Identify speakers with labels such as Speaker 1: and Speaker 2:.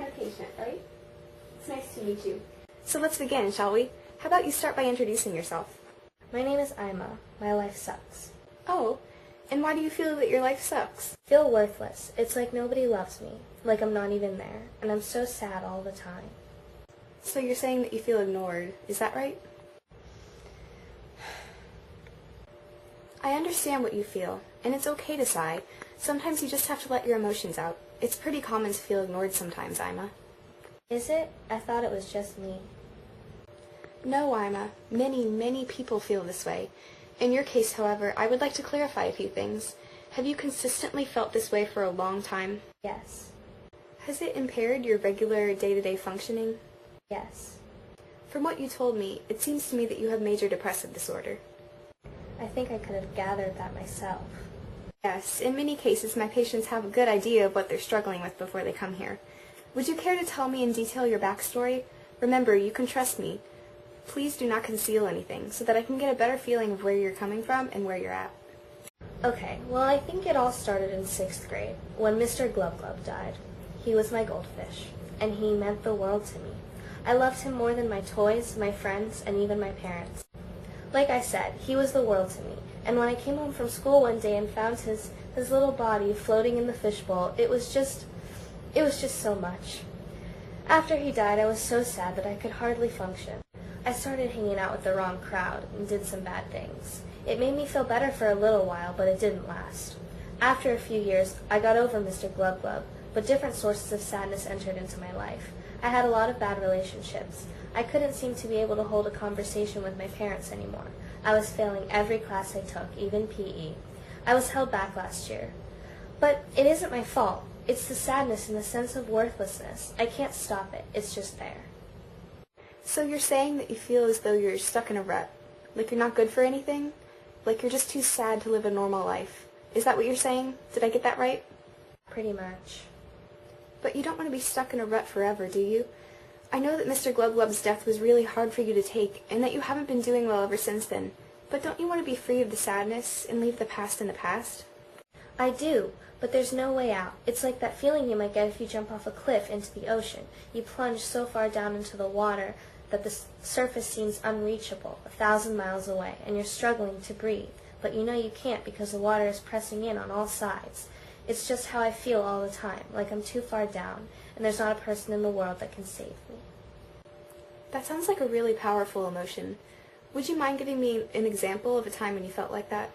Speaker 1: minor patient, right? It's nice to meet you. So let's begin, shall we? How about you start by introducing yourself?
Speaker 2: My name is Ima. My life sucks.
Speaker 1: Oh, and why do you feel that your life sucks?
Speaker 2: I feel worthless. It's like nobody loves me, like I'm not even there, and I'm so sad all the time.
Speaker 1: So you're saying that you feel ignored, is that right? I understand what you feel, and it's okay to sigh. Sometimes you just have to let your emotions out. It's pretty common to feel ignored sometimes, Ima.
Speaker 2: Is it? I thought it was just me.
Speaker 1: No, Ima. Many people feel this way. In your case, however, I would like to clarify a few things. Have you consistently felt this way for a long time?
Speaker 2: Yes.
Speaker 1: Has it impaired your regular day-to-day functioning?
Speaker 2: Yes.
Speaker 1: From what you told me, it seems to me that you have major depressive disorder.
Speaker 2: I think I could have gathered that myself.
Speaker 1: Yes, in many cases my patients have a good idea of what they're struggling with before they come here. Would you care to tell me in detail your backstory? Remember, you can trust me. Please do not conceal anything, so that I can get a better feeling of where you're coming from and where you're at.
Speaker 2: Okay, well I think it all started in 6th grade, when Mr. Glub Glub died. He was my goldfish, and he meant the world to me. I loved him more than my toys, my friends, and even my parents. Like I said, he was the world to me, and when I came home from school one day and found his little body floating in the fishbowl, it was just so much. After he died, I was so sad that I could hardly function. I started hanging out with the wrong crowd and did some bad things. It made me feel better for a little while, but it didn't last. After a few years, I got over Mr. Glub Glub, but different sources of sadness entered into my life. I had a lot of bad relationships. I couldn't seem to be able to hold a conversation with my parents anymore. I was failing every class I took, even PE. I was held back last year. But it isn't my fault. It's the sadness and the sense of worthlessness. I can't stop it. It's just there.
Speaker 1: So you're saying that you feel as though you're stuck in a rut? Like you're not good for anything? Like you're just too sad to live a normal life? Is that what you're saying? Did I get that right?
Speaker 2: Pretty much.
Speaker 1: But you don't want to be stuck in a rut forever, do you? I know that Mr. Glub Glub's death was really hard for you to take, and that you haven't been doing well ever since then. But don't you want to be free of the sadness and leave the past in the past?
Speaker 2: I do, but there's no way out. It's like that feeling you might get if you jump off a cliff into the ocean. You plunge so far down into the water that the surface seems unreachable, 1,000 miles away, and you're struggling to breathe. But you know you can't because the water is pressing in on all sides. It's just how I feel all the time, like I'm too far down, and there's not a person in the world that can save me.
Speaker 1: That sounds like a really powerful emotion. Would you mind giving me an example of a time when you felt like that?